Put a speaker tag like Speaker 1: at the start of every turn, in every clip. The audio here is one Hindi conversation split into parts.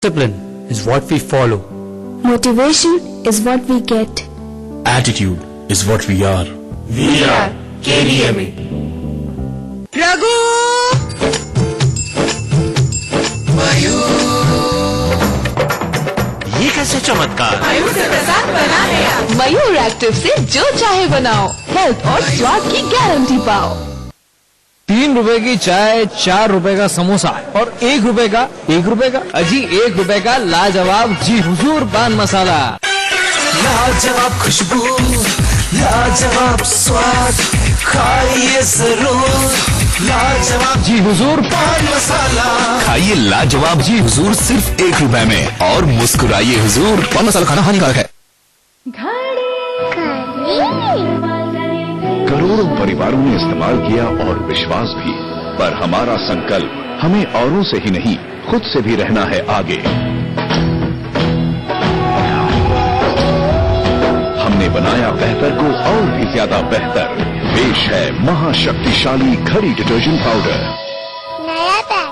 Speaker 1: Discipline is what we follow.
Speaker 2: Motivation is what we get.
Speaker 3: Attitude is what we are.
Speaker 4: We are KDMA.
Speaker 5: Raghu
Speaker 4: ये कैसे चमत्कार?
Speaker 5: मयूर से प्रसाद बना है।
Speaker 6: मयूर एक्टिव से जो चाहे बनाओ, हेल्थ और स्वाद की गारंटी पाओ।
Speaker 7: 3 रुपए की चाय, 4 रुपए का समोसा और 1 रुपए का अजी 1 रुपए का लाजवाब जी हुजूर पान मसाला।
Speaker 8: लाजवाब खुशबू, लाजवाब स्वाद, खाइए जरूर लाजवाब
Speaker 7: जी हुजूर
Speaker 8: पान मसाला।
Speaker 3: खाइए लाजवाब जी हुजूर सिर्फ 1 रुपए में और मुस्कुराइए हुजूर। पान मसाला खाना हानिकारक है।
Speaker 9: करोड़ों परिवारों ने इस्तेमाल किया और विश्वास भी, पर हमारा संकल्प हमें औरों से ही नहीं खुद से भी रहना है आगे। हमने बनाया बेहतर को और भी ज्यादा बेहतर। पेश है महाशक्तिशाली घड़ी डिटर्जेंट पाउडर।
Speaker 2: नया पैक।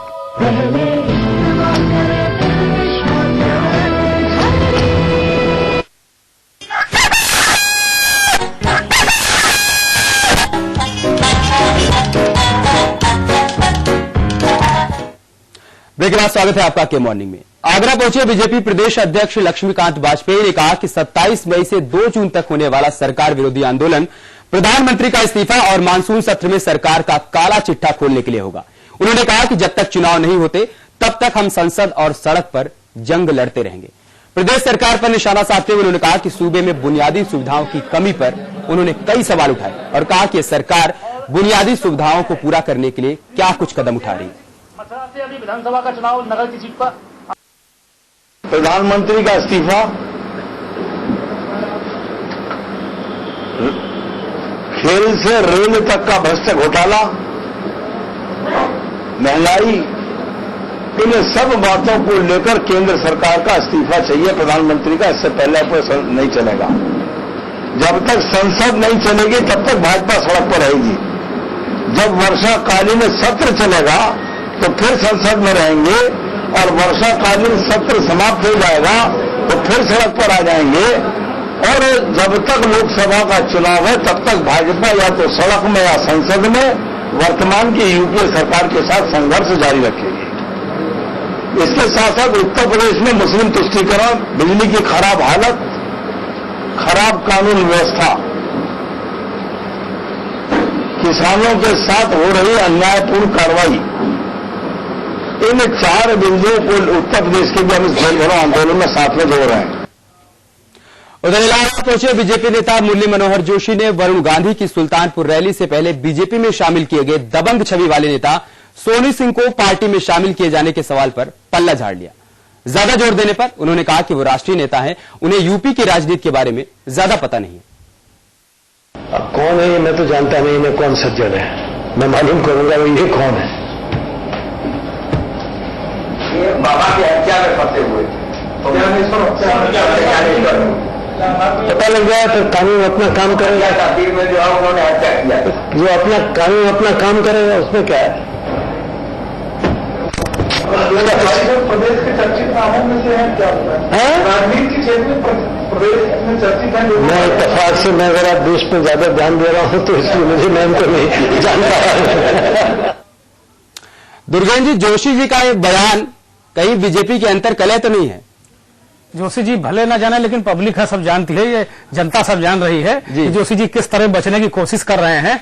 Speaker 1: ब्रेक के बाद स्वागत है आपका के मॉर्निंग में। आगरा पहुंचे बीजेपी प्रदेश अध्यक्ष लक्ष्मीकांत वाजपेयी ने कहा कि 27 मई से 2 जून तक होने वाला सरकार विरोधी आंदोलन प्रधानमंत्री का इस्तीफा और मानसून सत्र में सरकार का काला चिट्ठा खोलने के लिए होगा। उन्होंने कहा कि जब तक चुनाव नहीं होते तब तक हम संसद और सड़क पर जंग लड़ते रहेंगे। प्रदेश सरकार पर निशाना साधते हुए उन्होंने कहा कि सूबे में बुनियादी सुविधाओं की कमी पर उन्होंने कई सवाल उठाए और कहा कि सरकार बुनियादी सुविधाओं को पूरा करने के लिए क्या कुछ कदम उठा रही है।
Speaker 10: से अभी विधानसभा का चुनाव नगर की सीट पर
Speaker 11: प्रधानमंत्री का इस्तीफा, खेल से रेल तक का भ्रष्ट घोटाला, महंगाई, इन सब बातों को लेकर केंद्र सरकार का इस्तीफा चाहिए प्रधानमंत्री का। इससे पहले कोई नहीं चलेगा। जब तक संसद नहीं चलेगी तब तक भाजपा सड़क पर रहेगी। जब वर्षाकालीन सत्र चलेगा तो फिर संसद में रहेंगे और वर्षाकालीन सत्र समाप्त हो जाएगा तो फिर सड़क पर आ जाएंगे। और जब तक लोकसभा का चुनाव है तब तक भाजपा या तो सड़क में या संसद में वर्तमान की यूपीए सरकार के साथ संघर्ष जारी रखेगी। इसके साथ साथ उत्तर प्रदेश में मुस्लिम तुष्टीकरण, बिजली की खराब हालत, खराब कानून व्यवस्था, किसानों के साथ हो रही अन्यायपूर्ण कार्रवाई, इन 4 बिंदुओं को उत्तर प्रदेश के भी हम इस जन भरो आंदोलन में साथ में जोड़ रहे हैं।
Speaker 1: उधर इलाहाबाद पहुंचे बीजेपी नेता मुरली मनोहर जोशी ने वरुण गांधी की सुल्तानपुर रैली से पहले बीजेपी में शामिल किए गए दबंग छवि वाले नेता सोनू सिंह को पार्टी में शामिल किए जाने के सवाल पर पल्ला झाड़ लिया। ज्यादा जोर देने पर उन्होंने कहा कि वो राष्ट्रीय नेता हैं, उन्हें यूपी की राजनीति के बारे में ज्यादा पता नहीं है।
Speaker 11: अब कौन है ये मैं तो जानता नहीं, मैं कौन सज्जन है मैं मालूम करूंगा ये कौन है। बाबा की हत्या में फंसे हुए पता लग गया तो कानून अपना काम करेगा। तस्वीर में जो है उन्होंने हत्या किया, जो अपना कानून अपना काम करेगा उसमें क्या है। प्रदेश के चर्चित नामों में से है क्या राजनीति के क्षेत्र में प्रदेश में चर्चित है। मैं इत्तेफाक से मैं अगर आप देश में ज्यादा ध्यान दे रहा हूं तो इसलिए मुझे नाम तो नहीं जानता।
Speaker 1: दुर्गेन्द्र जी, जोशी जी का एक बयान कहीं बीजेपी के अंतर कलह तो नहीं है?
Speaker 10: जोशी जी भले ना जाने लेकिन पब्लिक है सब जानती है, ये जनता सब जान रही है कि जोशी जी किस तरह बचने की कोशिश कर रहे हैं।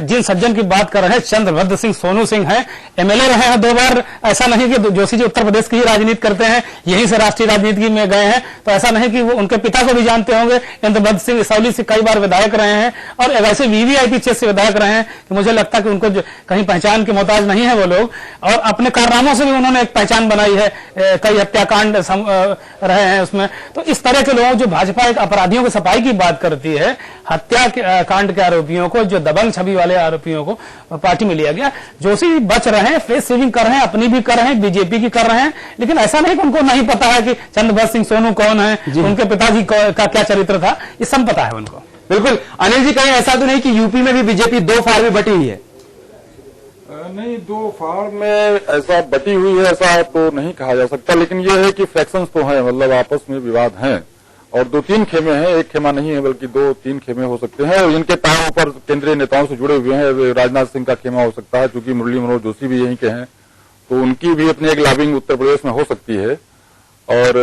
Speaker 10: जिन सज्जन की बात कर रहे हैं चंद्रभद्र सिंह सोनू सिंह हैं, एमएलए रहे हैं 2 बार। ऐसा नहीं कि जोशी जी उत्तर प्रदेश की ही राजनीति करते हैं, यहीं से राष्ट्रीय राजनीति में गए हैं, तो ऐसा नहीं कि वो उनके पिता को भी जानते होंगे। चंद्रभद्र सिंह इसौली से कई बार विधायक रहे हैं और वैसे वीवीआईपी क्षेत्र से विधायक रहे हैं कि मुझे लगता है कि उनको कहीं पहचान के मोहताज नहीं है वो लोग। और अपने कारनामों से भी उन्होंने एक पहचान बनाई है, कई हत्याकांड रहे हैं उसमें। तो इस तरह के लोग जो भाजपा एक अपराधियों की सफाई की बात करती है, हत्या कांड के आरोपियों को, जो दबंग छवि वाले आरोपियों को पार्टी में लिया गया। जोशी बच रहे हैं, फेस सेविंग कर रहे हैं, अपनी भी कर रहे हैं, बीजेपी की कर रहे हैं, लेकिन ऐसा नहीं कि उनको नहीं पता है कि चंद्रभद्र सिंह सोनू कौन है, उनके पिताजी का क्या चरित्र था, ये सब पता है उनको।
Speaker 1: बिल्कुल। अनिल जी, कहीं ऐसा तो नहीं कि यूपी में भी बीजेपी 2 फाड़ में बटी हुई है?
Speaker 12: नहीं, दो फाड़ में ऐसा बटी हुई है ऐसा तो नहीं कहा जा सकता, लेकिन ये है कि फ्रैक्शंस तो हैं, मतलब आपस में विवाद हैं और 2-3 खेमे हैं, एक खेमा नहीं है बल्कि 2-3 खेमे हो सकते हैं और इनके पैरों पर केंद्रीय नेताओं से जुड़े हुए हैं। राजनाथ सिंह का खेमा हो सकता है, क्योंकि मुरली मनोहर जोशी भी यहीं के हैं, तो उनकी भी अपनी एक लॉबिंग उत्तर प्रदेश में हो सकती है और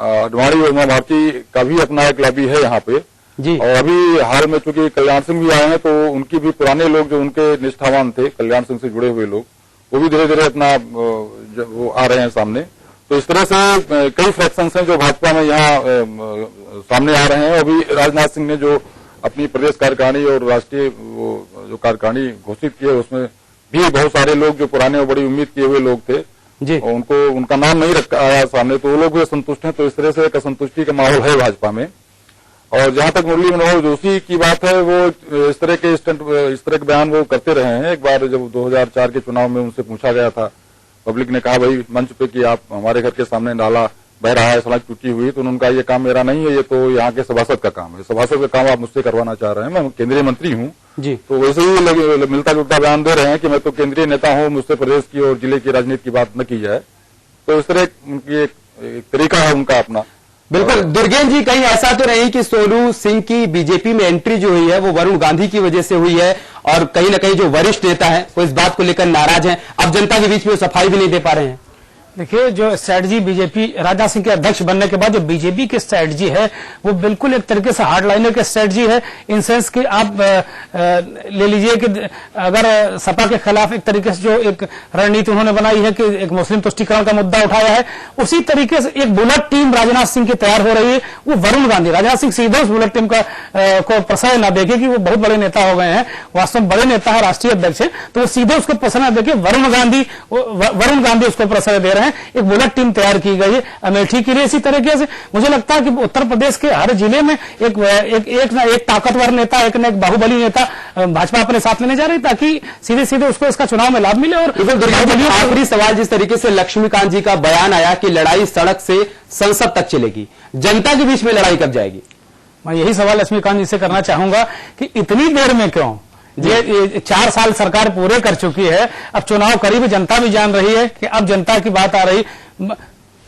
Speaker 12: अडवाणी और उमा भारती का भी अपना एक लॉबी है यहाँ पे जी। और अभी हाल में चूंकि कल्याण सिंह भी आए हैं तो उनकी भी पुराने लोग जो उनके निष्ठावान थे कल्याण सिंह से जुड़े हुए लोग वो भी धीरे धीरे अपना वो आ रहे हैं सामने। तो इस तरह से कई फ्रैक्शंस हैं जो भाजपा में यहाँ सामने आ रहे हैं। अभी राजनाथ सिंह ने जो अपनी प्रदेश कार्यकारिणी और राष्ट्रीय जो कार्यकारिणी घोषित की है उसमें भी बहुत सारे लोग जो पुराने और बड़ी उम्मीद किए हुए लोग थे जी। उनको उनका नाम नहीं रखा आया सामने, तो वो लोग भी असंतुष्ट हैं। तो इस तरह से एक असंतुष्टि का माहौल है भाजपा में। और जहां तक मुरली मनोहर जोशी की बात है, वो इस तरह के बयान वो करते रहे हैं। एक बार जब 2004 के चुनाव में उनसे पूछा गया था, पब्लिक ने कहा भाई मंच पे कि आप हमारे घर के सामने नाला बह रहा है, सड़क टूटी हुई, तो उन्होंने कहा ये काम मेरा नहीं है, ये तो यहाँ के सभासद का काम है, सभासद का काम आप मुझसे करवाना चाह रहे हैं, मैं केंद्रीय मंत्री हूँ जी। तो वैसे ही मिलता जुलता बयान दे रहे हैं कि मैं तो केंद्रीय नेता हूँ, मुझसे प्रदेश की और जिले की राजनीति की बात न की जाए। तो इस तरह उनकी एक तरीका है उनका अपना।
Speaker 1: बिल्कुल दुर्गेन जी, कहीं ऐसा तो नहीं कि सोनू सिंह की बीजेपी में एंट्री जो हुई है वो वरुण गांधी की वजह से हुई है और कहीं ना कहीं जो वरिष्ठ नेता है वो इस बात को लेकर नाराज हैं, अब जनता के बीच में सफाई भी नहीं दे पा रहे हैं?
Speaker 10: देखिए, जो स्ट्रेटजी बीजेपी राजनाथ सिंह के अध्यक्ष बनने के बाद जो बीजेपी की स्ट्रेटजी है वो बिल्कुल एक तरीके से हार्डलाइनर की स्ट्रेटजी है, इन सेंस कि आप ले लीजिए कि अगर सपा के खिलाफ एक तरीके से जो एक रणनीति उन्होंने बनाई है कि एक मुस्लिम तुष्टीकरण का मुद्दा उठाया है, उसी तरीके से एक बुलेट टीम राजनाथ सिंह की तैयार हो रही है। वो वरुण गांधी, राजनाथ सिंह सीधे उस बुलेट टीम को प्रश्रय न देखे कि वो बहुत बड़े नेता हो गए हैं, वास्तव में बड़े नेता है, राष्ट्रीय अध्यक्ष है, तो वो सीधे उसको प्रश्रय न देखे वरुण गांधी उसको प्रश्रय दे रहे हैं। एक बुलेट टीम तैयार की गई है अमेठी के लिए। इसी तरीके से मुझे लगता है कि उत्तर प्रदेश के हर जिले में एक ताकतवर नेता, एक न एक बाहुबली नेता भाजपा अपने साथ लेने जा रही, ताकि सीधे सीधे उसको इसका चुनाव में लाभ मिले। और
Speaker 1: आखिरी सवाल, जिस तरीके से लक्ष्मीकांत जी का बयान आया कि लड़ाई सड़क से संसद तक चलेगी, जनता के बीच में लड़ाई कब जाएगी?
Speaker 10: मैं यही सवाल लक्ष्मीकांत जी से करना चाहूंगा कि इतनी देर में क्यों? ये 4 साल सरकार पूरे कर चुकी है, अब चुनाव करीब, जनता भी जान रही है कि अब जनता की बात आ रही।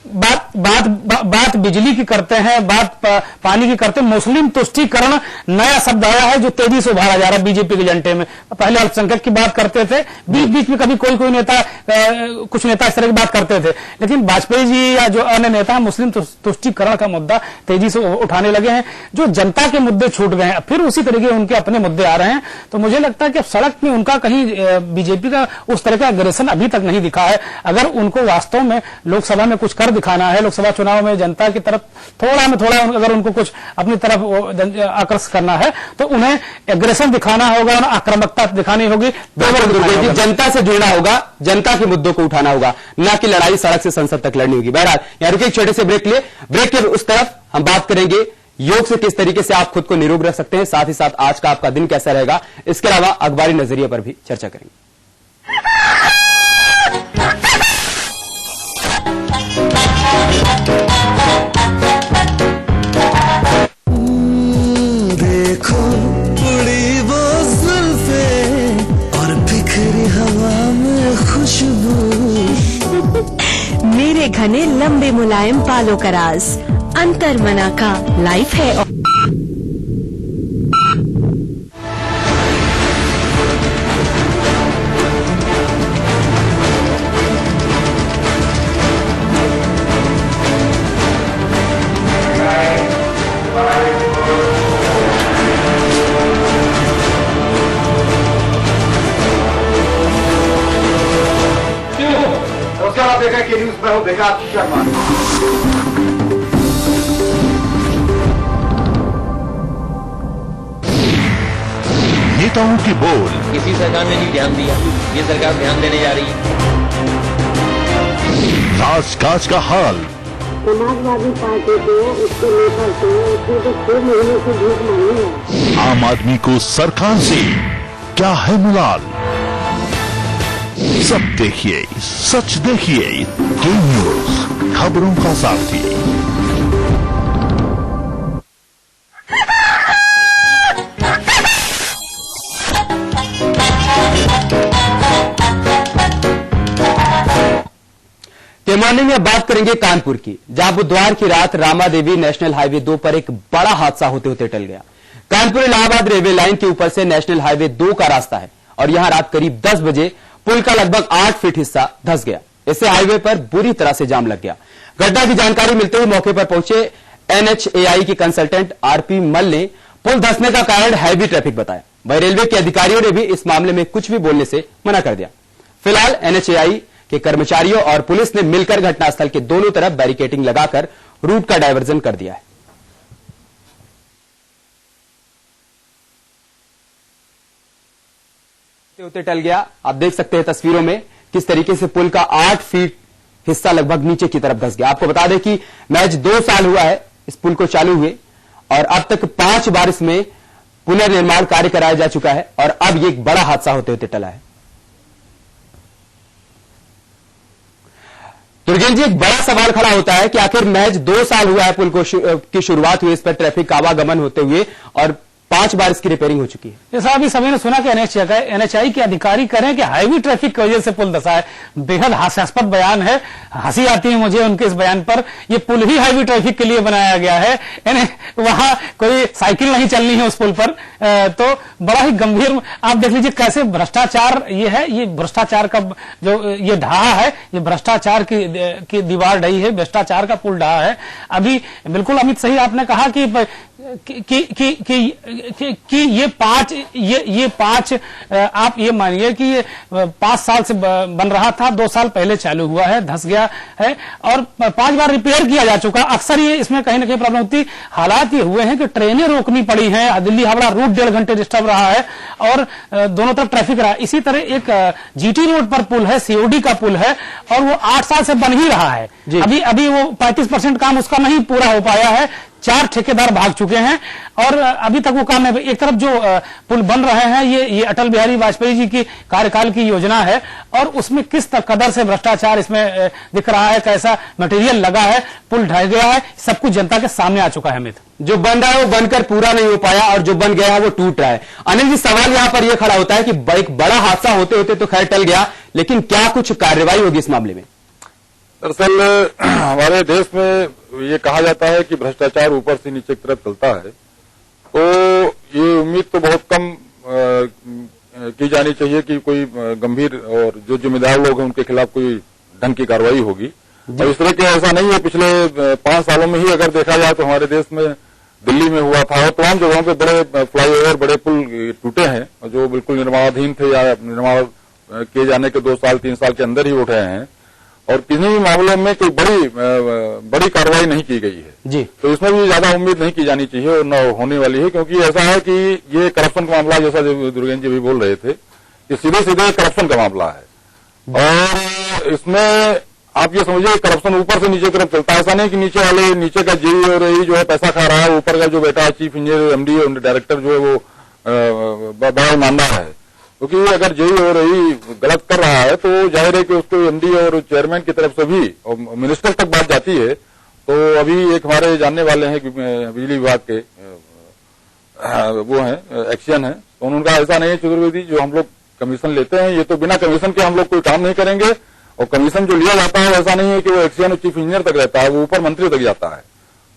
Speaker 10: बात बिजली की करते हैं, बात पानी की करते हैं। मुस्लिम तुष्टीकरण नया शब्द आया है जो तेजी से उभारा जा रहा है बीजेपी के एजेंडे में। पहले अल्पसंख्यक की बात करते थे, बीच बीच में कभी कोई नेता कुछ नेता इस तरह की बात करते थे, लेकिन वाजपेयी जी या जो अन्य नेता है मुस्लिम तुष्टीकरण का मुद्दा तेजी से उठाने लगे हैं। जो जनता के मुद्दे छूट गए हैं, फिर उसी तरीके उनके अपने मुद्दे आ रहे हैं। तो मुझे लगता है कि सड़क में उनका कहीं बीजेपी का उस तरह का अग्रेसन अभी तक नहीं दिखा है। अगर उनको वास्तव में लोकसभा में कुछ कर दिखाना है, लोकसभा चुनाव में जनता की तरफ थोड़ा में थोड़ा अगर उनको कुछ अपनी तरफ आकर्षित करना है तो उन्हें एग्रेशन दिखाना होगा, उन्हें आक्रामकता दिखानी होगी,
Speaker 1: जनता से जुड़ना होगा, जनता के मुद्दों को उठाना होगा, न कि लड़ाई सड़क से संसद तक लड़नी होगी। बहरहाल यहाँ रुके एक छोटे से ब्रेक लिए, ब्रेक के उस तरफ हम बात करेंगे योग से किस तरीके से आप खुद को निरोग रख सकते हैं, साथ ही साथ आज का आपका दिन कैसा रहेगा, इसके अलावा अखबारी नजरिए पर भी चर्चा करेंगे।
Speaker 8: देखो उड़ी वो जुल्फे और बिखरी हवा में खुशबू,
Speaker 13: मेरे घने लंबे मुलायम बालों का राज अंतर मना का लाइफ है।
Speaker 3: नेताओं की बोल,
Speaker 14: किसी सरकार ने नहीं ध्यान दिया, ये सरकार ध्यान देने जा रही है।
Speaker 3: राजकाज का हाल,
Speaker 15: समाजवादी पार्टी के उसके नेता से उसने तो 6 महीने से भूख मांगी है।
Speaker 3: आम आदमी को सरकार से क्या है मुलाल? सब देखिए, सच देखिए, के न्यूज खबरों का साथी।
Speaker 1: के मॉर्निंग में बात करेंगे कानपुर की, जहां बुधवार की रात रामा देवी नेशनल हाईवे 2 पर एक बड़ा हादसा होते होते टल गया। कानपुर इलाहाबाद रेलवे लाइन के ऊपर से नेशनल हाईवे 2 का रास्ता है और यहां रात करीब 10 बजे पुल का लगभग 8 फीट हिस्सा धंस गया। इससे हाईवे पर बुरी तरह से जाम लग गया। घटना की जानकारी मिलते ही मौके पर पहुंचे NHAI के कंसल्टेंट RP मल ने पुल धंसने का कारण हैवी ट्रैफिक बताया। वहीं रेलवे के अधिकारियों ने भी इस मामले में कुछ भी बोलने से मना कर दिया। फिलहाल NHAI के कर्मचारियों और पुलिस ने मिलकर घटनास्थल के दोनों तरफ बैरिकेडिंग लगाकर रूट का डायवर्जन कर दिया है। होते टल गया। आप देख सकते हैं तस्वीरों में किस तरीके से पुल का 8 फीट हिस्सा लगभग नीचे की तरफ धंस गया। आपको बता दें कि महज 2 साल हुआ है इस पुल को चालू हुए और अब तक 5 बार इसमें पुनर्निर्माण कार्य कराया जा चुका है और अब ये एक बड़ा हादसा होते होते टला है। दुर्गेश जी, एक बड़ा सवाल खड़ा होता है कि आखिर महज 2 साल हुआ है पुल को की शुरुआत हुई, इस पर ट्रैफिक का आवागमन होते हुए और 5 बार इसकी रिपेयरिंग हो चुकी है।
Speaker 10: जैसा अभी सभी ने सुना कि NHAI के अधिकारी कह रहे हैं कि हाईवे ट्रैफिक की वजह से पुल धंसा है। बेहद हास्यास्पद बयान है, हंसी आती है मुझे उनके इस बयान पर। ये पुल ही हाईवे ट्रैफिक के लिए बनाया गया है, वहां कोई साइकिल नहीं चलनी है उस पुल पर। तो बड़ा ही गंभीर, आप देख लीजिए कैसे भ्रष्टाचार ये है। ये भ्रष्टाचार का जो ये ढहा है, ये भ्रष्टाचार की दीवार ढही है, भ्रष्टाचार का पुल ढहा है। अभी बिल्कुल अमित सही आपने कहा कि ये पांच आप ये मानिए कि ये 5 साल से बन रहा था, 2 साल पहले चालू हुआ है, धंस गया है और 5 बार रिपेयर किया जा चुका। अक्सर ये इसमें कहीं ना कहीं प्रॉब्लम होती। हालात ये हुए हैं कि ट्रेनें रोकनी पड़ी हैं, दिल्ली हावड़ा रूट 1.5 घंटे डिस्टर्ब रहा है और दोनों तरफ ट्रैफिक रहा है। इसी तरह एक GT रोड पर पुल है, COD का पुल है और वो 8 साल से बन ही रहा है। अभी वो 35% काम उसका नहीं पूरा हो पाया है। 4 ठेकेदार भाग चुके हैं और अभी तक वो काम है। एक तरफ जो पुल बन रहे हैं ये अटल बिहारी वाजपेयी जी की कार्यकाल की योजना है और उसमें किस कदर से भ्रष्टाचार इसमें दिख रहा है, कैसा मटेरियल लगा है, पुल ढह गया है, सब कुछ जनता के सामने आ चुका है। अमित,
Speaker 1: जो बन रहा है वो बनकर पूरा नहीं हो पाया और जो बन गया है वो टूट रहा है। अनिल जी, सवाल यहां पर यह खड़ा होता है कि एक बड़ा हादसा होते होते तो खैर टल गया, लेकिन क्या कुछ कार्रवाई होगी इस मामले में?
Speaker 12: दरअसल हमारे देश में ये कहा जाता है कि भ्रष्टाचार ऊपर से नीचे की तरफ चलता है, तो ये उम्मीद तो बहुत कम की जानी चाहिए कि कोई गंभीर और जो जिम्मेदार लोग हैं उनके खिलाफ कोई ढंग की कार्रवाई होगी। और इस तरह के ऐसा नहीं है। पिछले 5 सालों में ही अगर देखा जाए तो हमारे देश में दिल्ली में हुआ था और तमाम जगहों पे बड़े फ्लाईओवर, बड़े पुल टूटे हैं जो बिल्कुल निर्माणाधीन थे या निर्माण किए जाने के 2 साल 3 साल के अंदर ही उठ रहे हैं और किसी भी मामलों में कोई बड़ी कार्रवाई नहीं की गई है
Speaker 1: जी।
Speaker 12: तो इसमें भी ज्यादा उम्मीद नहीं की जानी चाहिए और न होने वाली है, क्योंकि ऐसा है कि ये करप्शन का मामला, जैसा दुर्गेश जी भी बोल रहे थे, कि सीधे सीधे करप्शन का मामला है। और इसमें आप ये समझिए करप्शन ऊपर से नीचे तरफ चलता है। ऐसा नहीं कि नीचे का JE और AE जो है पैसा खा रहा है, ऊपर का जो बैठा है चीफ इंजीनियर, MD और डायरेक्टर जो है वो बड़ा ईमानदार है। क्योंकि अगर JE और AE गलत कर रहा है तो जाहिर है कि उसको MD और चेयरमैन की तरफ से भी और मिनिस्टर तक बात जाती है। तो अभी एक हमारे जानने वाले हैं कि बिजली विभाग के वो हैं, एक्शन है, तो उनका ऐसा नहीं है चतुर्वेदी जो हम लोग कमीशन लेते हैं, ये तो बिना कमीशन के हम लोग कोई काम नहीं करेंगे। और कमीशन जो लिया जाता है ऐसा नहीं है कि वो एक्शन और चीफ इंजीनियर तक रहता है, वो ऊपर मंत्री तक जाता है।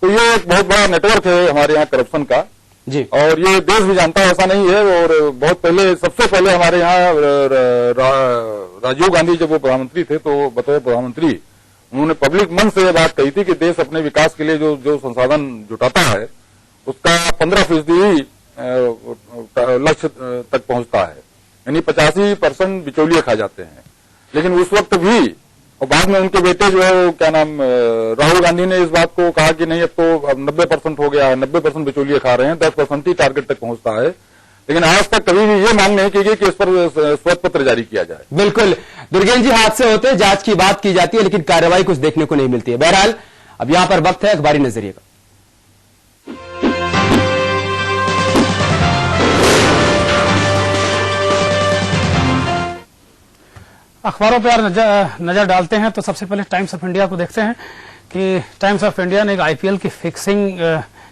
Speaker 12: तो ये एक बहुत बड़ा नेटवर्क है हमारे यहाँ करप्शन का
Speaker 1: जी। और
Speaker 12: ये देश भी जानता है, ऐसा नहीं है। और बहुत पहले, सबसे पहले हमारे यहाँ राजीव गांधी जब वो प्रधानमंत्री थे तो बतौर प्रधानमंत्री उन्होंने पब्लिक मन से ये बात कही थी कि देश अपने विकास के लिए जो संसाधन जुटाता है उसका 15% ही लक्ष्य तक पहुंचता है, यानी 85% बिचौलिए खा जाते हैं। लेकिन उस वक्त भी, और बाद में उनके बेटे जो है वो क्या नाम राहुल गांधी ने इस बात को कहा कि नहीं अब तो 90% हो गया है, 90% बिचौलिए खा रहे हैं, 10% ही टारगेट तक पहुंचता है। लेकिन आज तक कभी भी ये मांग नहीं की गई कि इस पर श्वेत पत्र जारी किया जाए।
Speaker 1: बिल्कुल दुर्गेश जी, हादसे होते जांच की बात की जाती है लेकिन कार्रवाई कुछ देखने को नहीं मिलती है। बहरहाल अब यहां पर वक्त है अखबारी नजरिए का।
Speaker 10: अखबारों पर नजर डालते हैं तो सबसे पहले टाइम्स ऑफ इंडिया को देखते हैं कि टाइम्स ऑफ इंडिया ने एक IPL की फिक्सिंग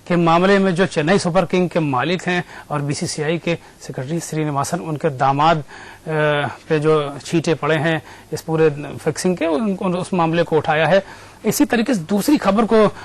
Speaker 10: के मामले में जो चेन्नई सुपर किंग के मालिक हैं और बीसीसीआई के सेक्रेटरी श्रीनिवासन, उनके दामाद पे जो छींटे पड़े हैं इस पूरे फिक्सिंग के, उस मामले को उठाया है। इसी तरीके से दूसरी खबर को